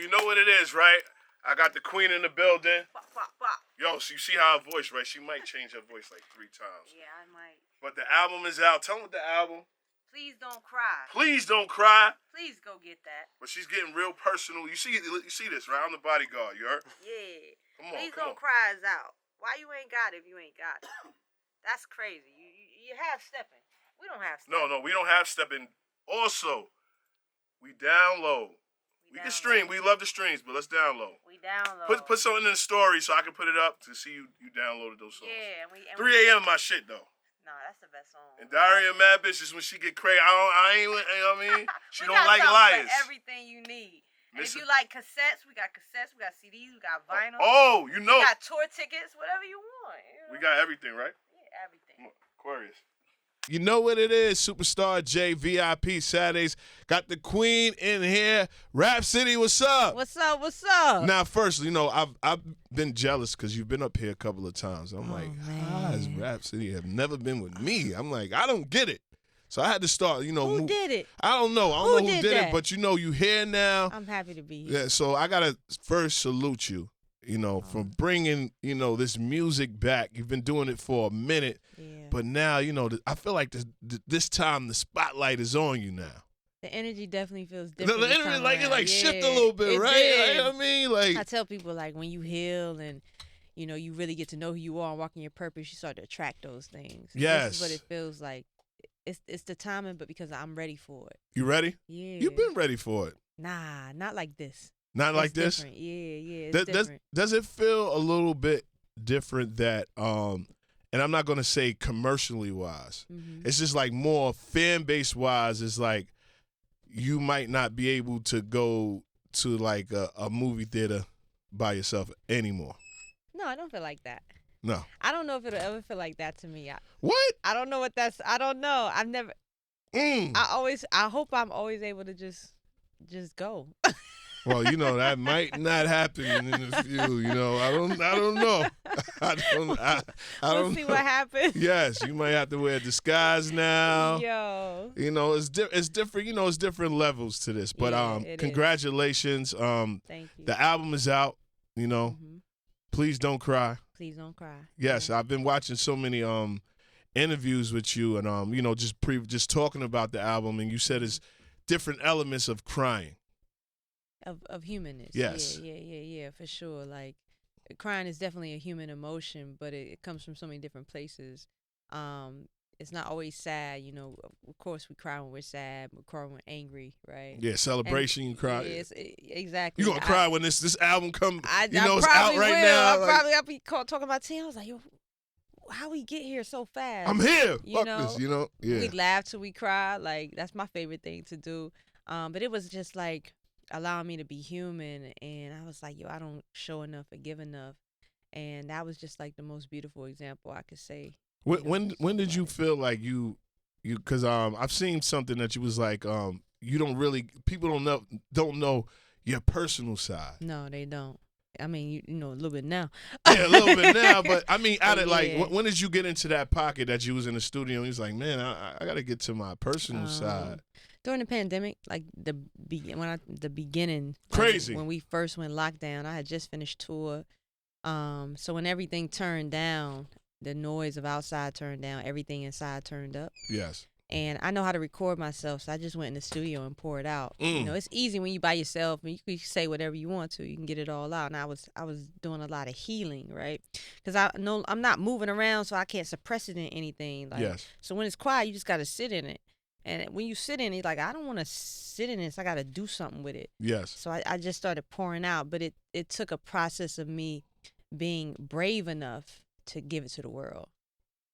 you know what it is, right? I got the queen in the building. Bop, bop, bop. Yo, so you see how her voice, right? She might change her voice like 3 times. Yeah, I might. But the album is out. Tell them what the album. Please Don't Cry. Please Don't Cry. Please go get that. But she's getting real personal. You see this, right? I'm the bodyguard. You heard? Yeah. Come on, Please come Don't on. Cry is out. Why you ain't got it if you ain't got it? That's crazy. You have stepping. We don't have stepping. No, we don't have stepping. Also, we download. We can stream. We love the streams, but let's download. We download. Put something in the story so I can put it up to see you downloaded those songs. Yeah, and 3 a.m. my shit though. Nah, that's the best song. And Daria Mad Bitches when she get crazy. I ain't, you know what I mean? She don't like got liars. for everything you need. And if you like cassettes, we got CDs, we got vinyl. Oh, you know. We got tour tickets, whatever you want. You know? We got everything, right? Yeah, everything. Aquarius. You know what it is, Superstar J, VIP Saturdays. Got the queen in here. Rapsody, what's up? What's up, what's up? Now, first, you know, I've been jealous because you've been up here a couple of times. I'm like, how has Rapsody have never been with me? I'm like, I don't get it. So I had to start, you know. Who did it? I don't know. I don't know who did that? it, but you know, you here now. I'm happy to be here. Yeah, so I got to first salute you, you know, for bringing, you know, this music back. You've been doing it for a minute. Yeah. But now, you know, I feel like this time the spotlight is on you now. The energy definitely feels different. The energy, like shift a little bit, right? Did. You know what I mean? Like, I tell people, like, when you heal and, you know, you really get to know who you are and walk in your purpose, you start to attract those things. Yes. This is what it feels like. It's the timing, but because I'm ready for it. You ready? Yeah. You've been ready for it. Nah, not like this. Not like this? Different. Yeah, it's different. Does it feel a little bit different that, and I'm not going to say commercially wise. Mm-hmm. It's just like more fan base wise. It's like you might not be able to go to like a movie theater by yourself anymore. No, I don't feel like that. No. I don't know if it'll ever feel like that to me. What? I don't know what that's. I don't know. I've never. I hope I'm always able to just go. Well, you know that might not happen in the few. You know, I don't know. We'll see what happens. Yes, you might have to wear a disguise now. Yo. You know, it's different. You know, it's different levels to this. But congratulations. Thank you. The album is out. You know, Please Don't Cry. Please Don't Cry. Yes, I've been watching so many interviews with you, and you know, just talking about the album, and you said it's different elements of crying. Of humanness. Yes. Yeah, for sure. Like, crying is definitely a human emotion, but it comes from so many different places. It's not always sad, you know. Of course, we cry when we're sad, we cry when we're angry, right? Yeah, celebration, you cry. Yes, exactly. You're gonna cry when this album comes. You know, it's probably out right will. now. I'll be talking about team. I was like, yo, how we get here so fast? I'm here. You Fuck this, you know? Yeah. We laugh till we cry. Like, that's my favorite thing to do. But it was just like allowing me to be human, and I was like, yo, I don't show enough or give enough, and that was just like the most beautiful example I could say. When did you feel like you because I've seen something that you was like you don't really, people don't know your personal side. No, they don't. I mean, you know a little bit now. Yeah, a little bit now, but I mean, like, when did you get into that pocket that you was in the studio and you was like, man, I got to get to my personal side? During the pandemic, like the beginning, crazy, when we first went lockdown, I had just finished tour. So when everything turned down, the noise of outside turned down, everything inside turned up. Yes. And I know how to record myself, so I just went in the studio and poured it out. You know, it's easy when you by yourself and you can say whatever you want to. You can get it all out. And I was doing a lot of healing, right? Because I know I'm not moving around, so I can't suppress it in anything. Like, yes. So when it's quiet, you just got to sit in it. And when you sit in it, like, I don't want to sit in this. I got to do something with it. Yes. So I just started pouring out. But it took a process of me being brave enough to give it to the world.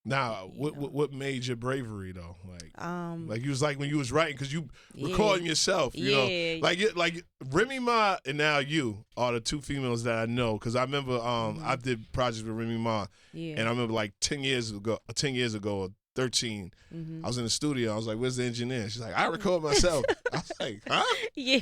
Now, what made your bravery though? Like you was like when you was writing, because you recording yourself, you know, like Remy Ma and now you are the two females that I know, because I remember I did projects with Remy Ma, and I remember like 10 years ago or 13, I was in the studio. I was like, "Where's the engineer?" She's like, "I record myself." I was like, "Huh?" Yeah.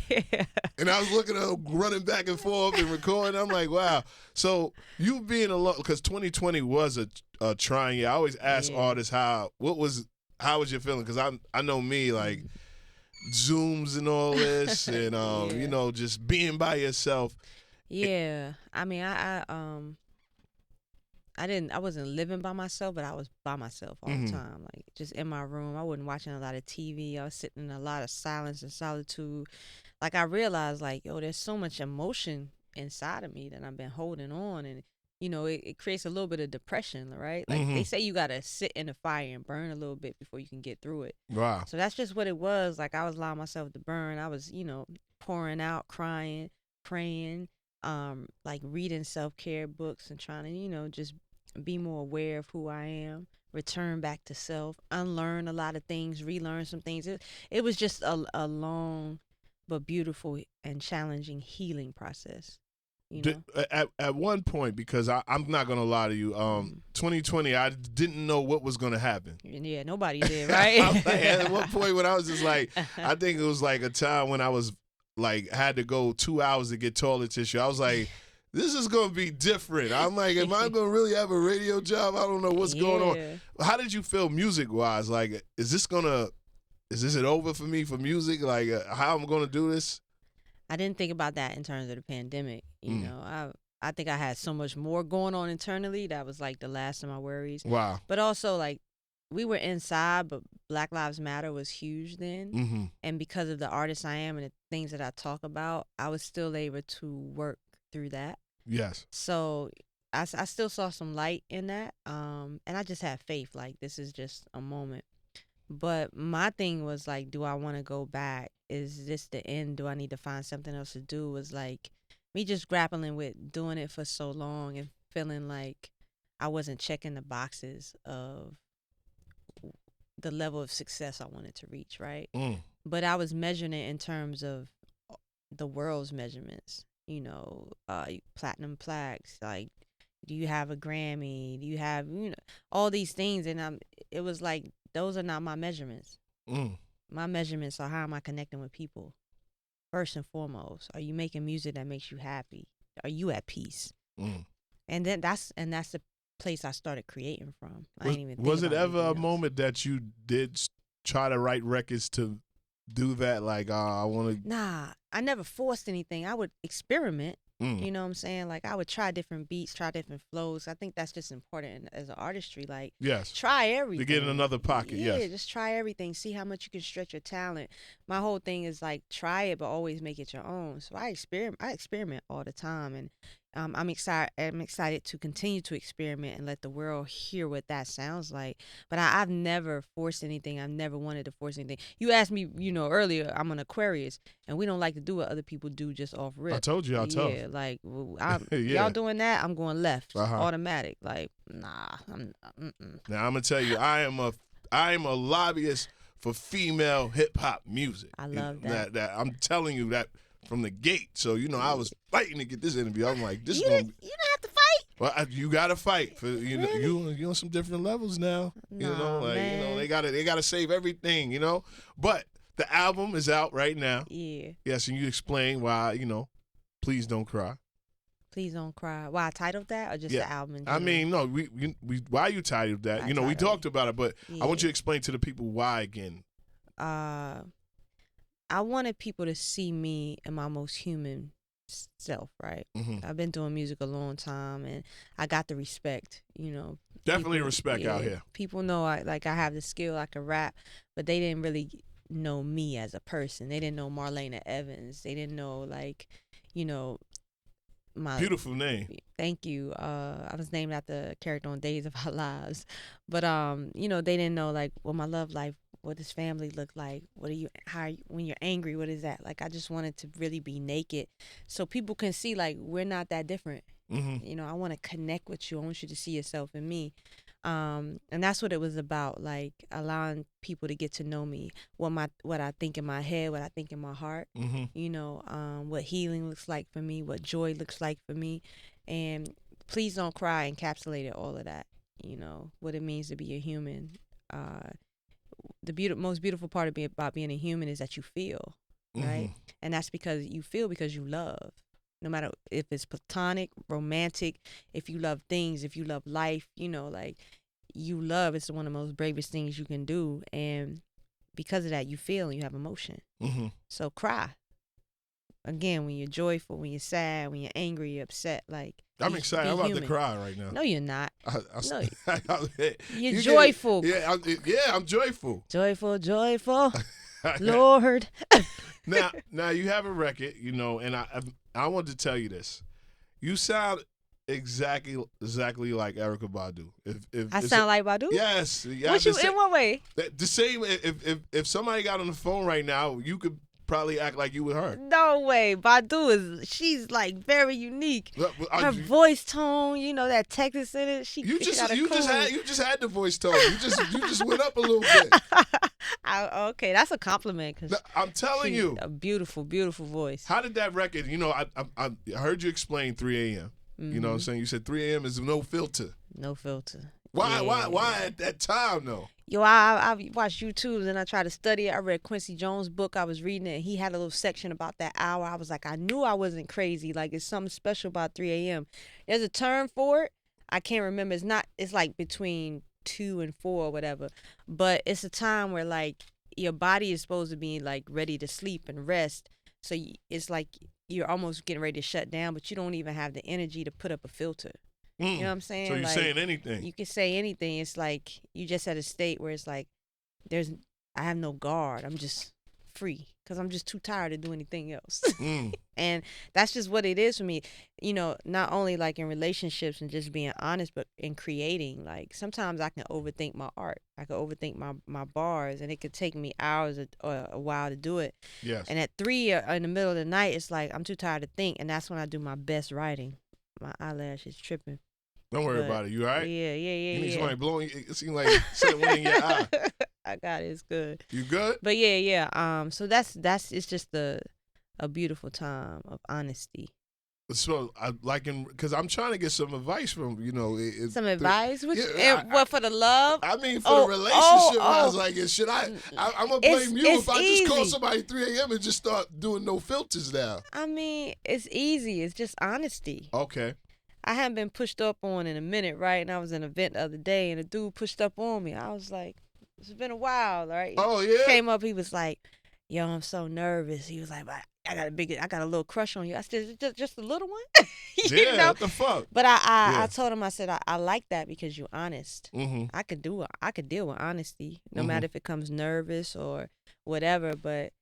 And I was looking at her running back and forth and recording. I'm like, "Wow." So you being alone, because 2020 was a trying year. I always ask artists how was your feeling, because I know me, like Zooms and all this, and you know, just being by yourself. Yeah, I mean, I wasn't living by myself, but I was by myself all the time, like just in my room. I wasn't watching a lot of TV. I was sitting in a lot of silence and solitude. Like I realized, like, yo, there's so much emotion inside of me that I've been holding on, and you know, it creates a little bit of depression, right? Like they say, you gotta sit in the fire and burn a little bit before you can get through it. Wow. So that's just what it was. Like I was allowing myself to burn. I was, you know, pouring out, crying, praying, like reading self-care books and trying to, you know, just be more aware of who I am, return back to self, unlearn a lot of things, relearn some things. It was just a long but beautiful and challenging healing process. You know? At one point, because I'm not gonna lie to you, 2020, I didn't know what was gonna happen. Yeah, nobody did, right? Like, at one point when I was just like, I think it was like a time when I was like had to go 2 hours to get toilet tissue. I was like, this is going to be different. I'm like, am I going to really have a radio job? I don't know what's going on. How did you feel music-wise? Like, is this it over for me for music? Like, how am I going to do this? I didn't think about that in terms of the pandemic. You know, I think I had so much more going on internally. That was like the last of my worries. Wow. But also, like, we were inside, but Black Lives Matter was huge then. And because of the artist I am and the things that I talk about, I was still able to work through that. Yes. So I still saw some light in that. And I just had faith, like this is just a moment. But my thing was like, do I want to go back? Is this the end? Do I need to find something else to do? Was like me just grappling with doing it for so long and feeling like I wasn't checking the boxes of the level of success I wanted to reach, right? But I was measuring it in terms of the world's measurements. You know, platinum plaques, like, do you have a Grammy? Do you have, you know, all these things? And it was like, those are not my measurements. My measurements are how am I connecting with people? First and foremost, are you making music that makes you happy? Are you at peace? And then that's the place I started creating from. I didn't even think was it about ever a else. moment that you did try to write records to do that? Like, I want to. Nah, I never forced anything. I would experiment. You know what I'm saying? Like, I would try different beats, try different flows. I think that's just important as an artistry. Like, yes, try everything. To get in another pocket, yeah, yes. Just try everything. See how much you can stretch your talent. My whole thing is, like, try it, but always make it your own. So I experiment all the time. And I'm excited to continue to experiment and let the world hear what that sounds like. But I've never forced anything. I've never wanted to force anything. You asked me, you know, earlier, I'm an Aquarius, and we don't like to do what other people do just off rip. I told you, Yeah, like, y'all doing that, I'm going left, automatic. Like, nah, Now, I'm going to tell you, I am a lobbyist for female hip-hop music. I love that. That I'm telling you that from the gate. So, you know, I was fighting to get this interview. I'm like, this is going to be. You don't have to fight. Well, you got to fight. For you know, Really? you on some different levels now. You know, like, man. you know, they got to save everything, you know. But the album is out right now. Yeah. Yes, and you explain why, you know, Please Don't Cry. Please Don't Cry. Why I titled that, or just the album in I general? mean, no, we why you titled that? You know, we talked about it, but I want you to explain to the people why again. I wanted people to see me in my most human self, right? I've been doing music a long time, and I got the respect, you know. Definitely respect out here. People know I have the skill, I can rap, but they didn't really know me as a person. They didn't know Marlena Evans. They didn't know, like, you know, my beautiful name. Thank you. I was named after a character on Days of Our Lives, but you know, they didn't know, like, what my love life, what does family look like, when you're angry, what is that like? I just wanted to really be naked so people can see, like, we're not that different. You know, I want to connect with you. I want you to see yourself in me. And that's what it was about, like allowing people to get to know me, what I think in my head, what I think in my heart, you know, what healing looks like for me, what joy looks like for me. And Please Don't Cry encapsulated all of that, you know, what it means to be a human. The most beautiful part about being a human is that you feel, right? And that's because you feel because you love. No matter if it's platonic, romantic, if you love things, if you love life, you know, like, you love is one of the most bravest things you can do. And because of that, you feel and you have emotion. Mm-hmm. So cry. Again, when you're joyful, when you're sad, when you're angry, you're upset. Like, I'm excited. I'm about to cry right now. No, you're not. No, you're joyful. joyful. I'm joyful. Joyful, Lord. Now you have a record, you know, and I want to tell you this. You sound exactly like Erykah Badu. If I sound like Badu? Yes. In what way? The same. If somebody got on the phone right now, you could probably act like you with her. No way. She's like very unique. Her voice tone, you know, that Texas in it. You just had the voice tone. You just went up a little bit. Okay, that's a compliment. Cause I'm telling you, a beautiful, beautiful voice. How did that record? You know, I heard you explain 3 a.m. Mm-hmm. You know what I'm saying? You said 3 a.m. is no filter. No filter. Why at that time though? Yo, I watched YouTube and I tried to study it. I read Quincy Jones' book. I was reading it. And he had a little section about that hour. I was like, I knew I wasn't crazy. Like, it's something special about 3 a.m. There's a term for it. I can't remember. It's like between 2 and 4 or whatever. But it's a time where, like, your body is supposed to be, like, ready to sleep and rest. So it's like you're almost getting ready to shut down, but you don't even have the energy to put up a filter. You know what I'm saying? So you're like, saying anything. You can say anything. It's like you just at a state where it's like I have no guard. I'm just free because I'm just too tired to do anything else. And that's just what it is for me. You know, not only like in relationships and just being honest, but in creating. Like sometimes I can overthink my art. I can overthink my bars, and it could take me hours or a while to do it. Yes. And at 3 in the middle of the night, it's like I'm too tired to think, and that's when I do my best writing. My eyelash is tripping. Don't worry about it. You all right? Yeah. You need somebody blowing. It seems like one in your eye. I got it. It's good. You good? But yeah. So that's it's just a beautiful time of honesty. So I because I'm trying to get some advice from some advice. What for the love? I mean for the relationship. I was like, should I'm gonna blame you if I just call somebody 3 a.m. and just start doing no filters now. I mean, it's easy. It's just honesty. Okay. I haven't been pushed up on in a minute, right? And I was in an event the other day, and a dude pushed up on me. I was like, it's been a while, right? Oh yeah. He came up, he was like, yo, I'm so nervous. He was like, I got a little crush on you. I said, just a little one? You know? What the fuck? But I told him, I said, I like that because you're honest. Mm-hmm. I could deal with honesty, no matter if it comes nervous or whatever. But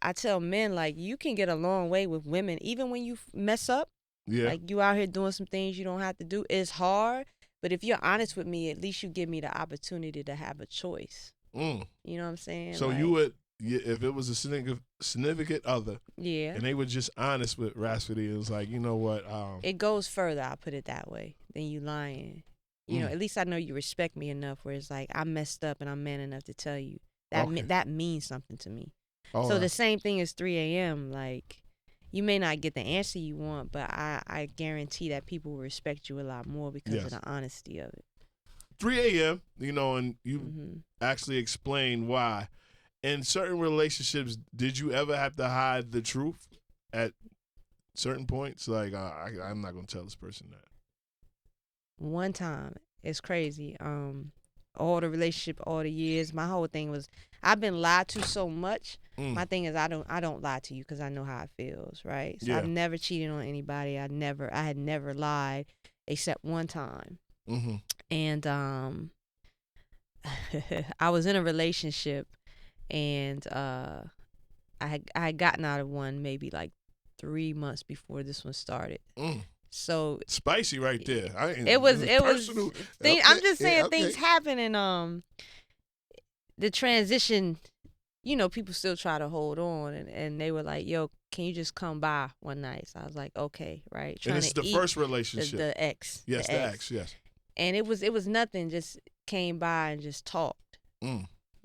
I tell men, like, you can get a long way with women, even when you mess up. Yeah. Like, you out here doing some things you don't have to do. It's hard, but if you're honest with me, at least you give me the opportunity to have a choice. You know what I'm saying? So you would, if it was a significant other, and they were just honest with Rapsody, it was like, you know what? It goes further, I'll put it that way, than you lying. You know, at least I know you respect me enough where it's like, I messed up and I'm man enough to tell you. That means something to me. So the same thing as 3 a.m., like, you may not get the answer you want, but I guarantee that people will respect you a lot more because of the honesty of it. 3 a.m., and you actually explain why. In certain relationships, did you ever have to hide the truth at certain points? Like, I'm not going to tell this person that. One time, it's crazy. All the relationship, all the years, my whole thing was, I've been lied to so much. My thing is, I don't lie to you because I know how it feels, right? So I've never cheated on anybody. I had never lied except one time. And I was in a relationship, and I had gotten out of one maybe like 3 months before this one started. So spicy right there. It was. I'm just saying things happen, and the transition. People still try to hold on, and they were like, "Yo, can you just come by one night?" So I was like, "Okay, right." And it's the first relationship. The ex. Yes, the ex. Yes. And it was nothing. Just came by and just talked.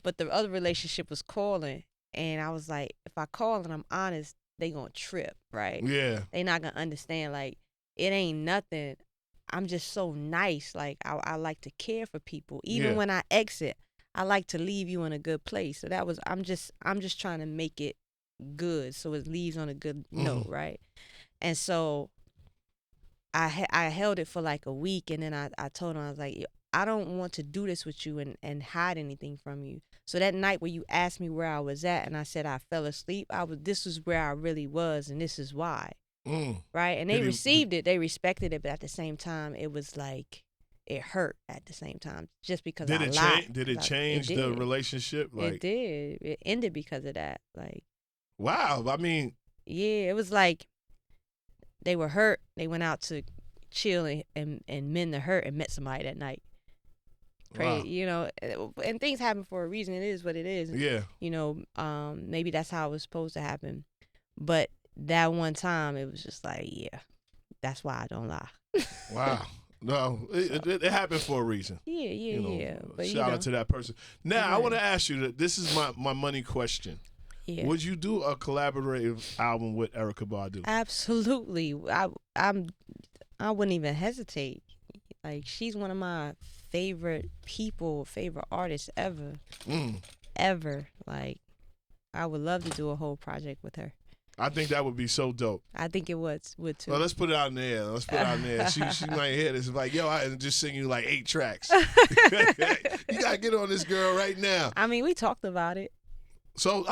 But the other relationship was calling, and I was like, if I call and I'm honest, they gonna trip, right? Yeah. They not gonna understand. Like, it ain't nothing. I'm just so nice. Like, I like to care for people. Even when I exit, I like to leave you in a good place. So that was, I'm just trying to make it good so it leaves on a good note, right? And so I held it for like a week, and then I told him, I was like, I don't want to do this with you and hide anything from you. So that night where you asked me where I was at and I said I fell asleep, this was where I really was, and this is why. Right? And they received it, they respected it, but at the same time, it was like it hurt at the same time just because I lied. Did it change the relationship? Like, it did. It ended because of that. Like, wow. I mean, yeah, it was like they were hurt. They went out to chill and mend the hurt and met somebody that night. Wow. You know, and things happen for a reason. It is what it is. Yeah. You know, maybe that's how it was supposed to happen. But that one time, it was just like, yeah, that's why I don't lie. Wow. No, it happened for a reason. Yeah, yeah. But, shout out to that person. Now, I want to ask you that this is my money question. Yeah. Would you do a collaborative album with Erykah Badu? Absolutely. I wouldn't even hesitate. Like, she's one of my favorite artists ever. Ever. Like, I would love to do a whole project with her. I think that would be so dope. I think it would too. Well, let's put it out in the air. She might hear this. It's like, yo, I just sing you like 8 tracks. You gotta get on this girl right now. I mean, we talked about it. So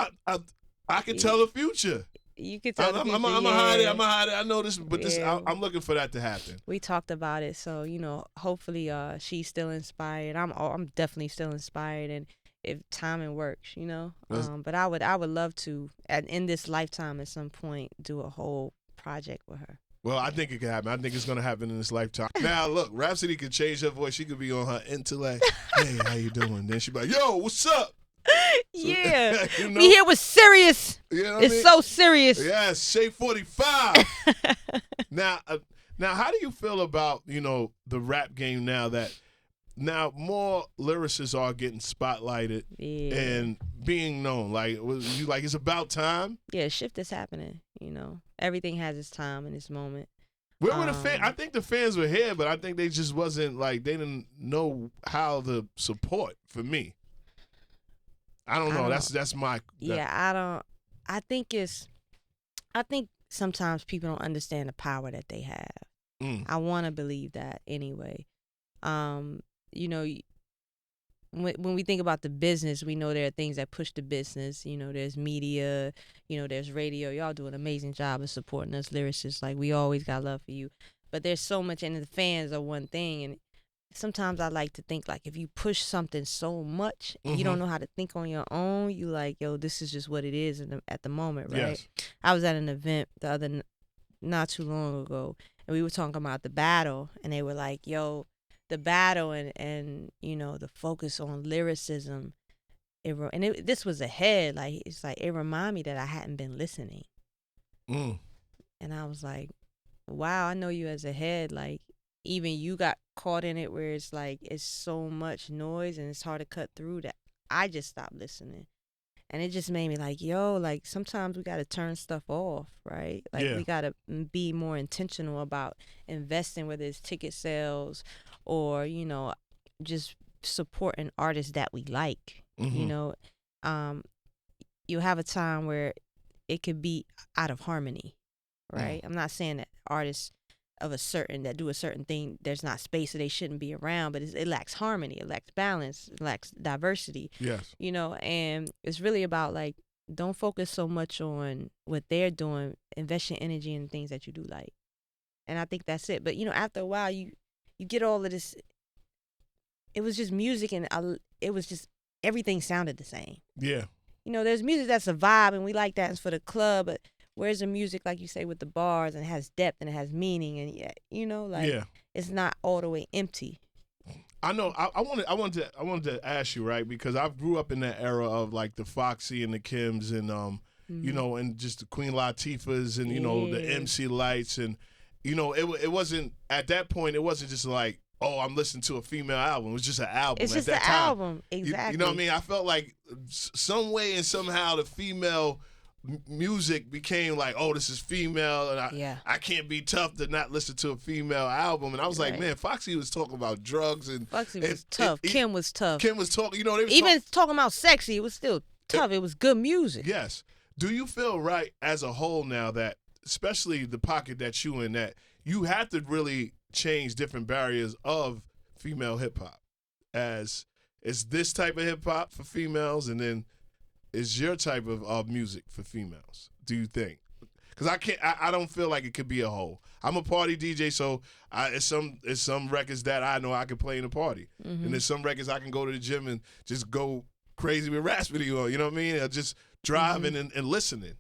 I can tell the future. You can tell the future. I'm gonna hide it. I know this, but I'm looking for that to happen. We talked about it, so you know, hopefully, she's still inspired. I'm definitely still inspired, and if timing works, you know. But I would love to, in this lifetime, at some point, do a whole project with her. Well, I think it can happen. I think it's gonna happen in this lifetime. Now, look, Rapsody could change her voice. She could be on her intellect. Hey, how you doing? Then she'd be like, yo, what's up? Yeah, you know? We here with serious. You know it's so serious. Yes, Shade 45. Now, how do you feel about the rap game now that more lyricists are getting spotlighted and being known? Like, it's about time. Yeah, shift is happening. You know, everything has its time and its moment. Where were the fans? I think the fans were here, but I think they just wasn't they didn't know how to support. For me. I don't know. That's my. I think sometimes people don't understand the power that they have. I want to believe that anyway. You know, when we think about the business, we know there are things that push the business. You know, there's media. You know, there's radio. Y'all do an amazing job of supporting us lyricists. Like, we always got love for you. But there's so much, and the fans are one thing, and sometimes I like to think, like, if you push something so much and you don't know how to think on your own, you like, yo, this is just what it is at the moment, right? Yes. I was at an event not too long ago, and we were talking about the battle, and they were like, yo, the battle and you know, the focus on lyricism, this was ahead, like, it's like, it reminded me that I hadn't been listening. And I was like, wow, I know you as a head, like, even you got caught in it where it's like it's so much noise and it's hard to cut through that I just stopped listening. And it just made me like, yo, like, sometimes we got to turn stuff off, right? Like, we got to be more intentional about investing, whether it's ticket sales or, you know, just supporting artists that we like. You know, you have a time where it could be out of harmony, right? I'm not saying that artists that do a certain thing, there's not space, so they shouldn't be around, but it lacks harmony, it lacks balance, it lacks diversity. Yes. You know, and it's really about, like, don't focus so much on what they're doing, invest your energy in things that you do like. And I think that's it. But, you know, after a while, you get all of this, it was just music, and it was just, everything sounded the same. Yeah. You know, there's music that's a vibe, and we like that, it's for the club, but where's the music, like you say, with the bars, and it has depth and it has meaning, and you know, like, it's not all the way empty. I know. I wanted to ask you, right, because I grew up in that era of, like, the Foxy and the Kims and you know, and just the Queen Latifahs and, you know, the MC Lights, and, you know, it wasn't, at that point, it wasn't just like, oh, I'm listening to a female album. It was just an album. It's just an album. Exactly. You know what I mean? I felt like some way and somehow the female music became like, oh, this is female, and I can't be tough to not listen to a female album. And I was like, man, Foxy was talking about drugs, and Foxy was tough. Kim was tough. Kim was talking, you know, they was even talking about sexy. It was still tough. It was good music. Yes. Do you feel right as a whole now that, especially the pocket that you in, that you have to really change different barriers of female hip hop? as it's this type of hip hop for females, and then it's your type of music for females? Do you think? Because I don't feel like it could be a whole. I'm a party DJ, so it's some records that I know I can play in a party, and there's some records I can go to the gym and just go crazy with Rapsody on. You know what I mean? Just driving and listening.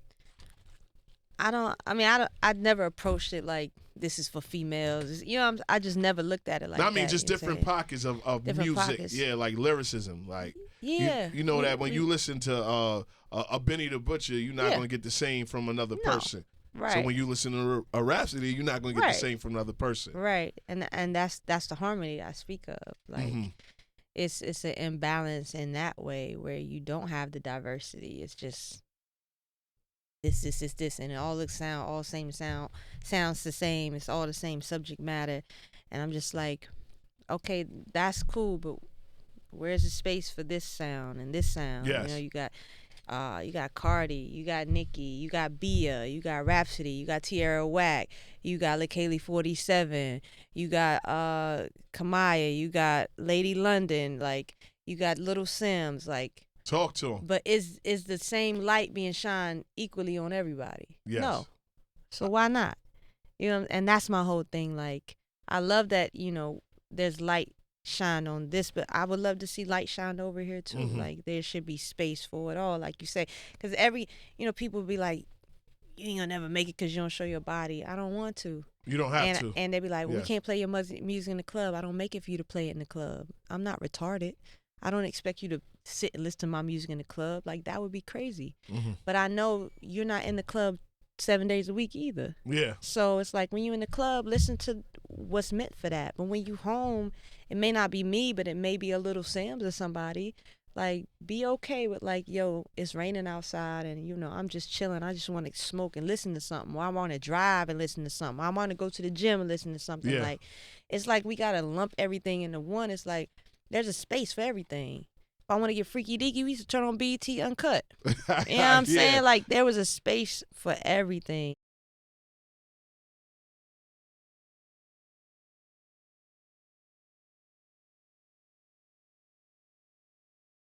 I'd never approached it like this is for females. You know, I just never looked at it like that. I mean, just different pockets of different music. Pockets. Yeah, like lyricism. Like, you know that when you listen to a Benny the Butcher, you're not going to get the same from another person. Right. So when you listen to a Rapsody, you're not going to get the same from another person. Right. And that's the harmony I speak of. Like, it's an imbalance in that way where you don't have the diversity. It's just this, and it all looks sounds the same. It's all the same subject matter, and I'm just like, okay, that's cool, but where's the space for this sound and this sound? Yes. You know, you got Cardi, you got Nicki, you got Bia, you got Rapsody, you got Tierra Whack, you got LaKaylee 47, you got Kamaya, you got Lady London, like you got Little Sims, like. Talk to him. But is the same light being shined equally on everybody? Yes. No. So why not? You know, and that's my whole thing. Like, I love that, you know, there's light shine on this, but I would love to see light shine over here too. Like, there should be space for it all, like you say. Because people be like, you ain't gonna never make it because you don't show your body. I don't want to. You don't have to. And they be like, well, we can't play your music in the club. I don't make it for you to play it in the club. I'm not retarded. I don't expect you to sit and listen to my music in the club. Like, that would be crazy. But I know you're not in the club 7 days a week either. Yeah. So it's like when you're in the club, listen to what's meant for that. But when you home, it may not be me, but it may be a Little Sam's or somebody. Like, be okay with, like, yo, it's raining outside and, you know, I'm just chilling. I just want to smoke and listen to something. Or I want to drive and listen to something. I want to go to the gym and listen to something. Yeah. Like, it's like we got to lump everything into one. It's like, there's a space for everything. If I want to get freaky deaky, we used to turn on BET Uncut. You know what I'm saying? Like, there was a space for everything.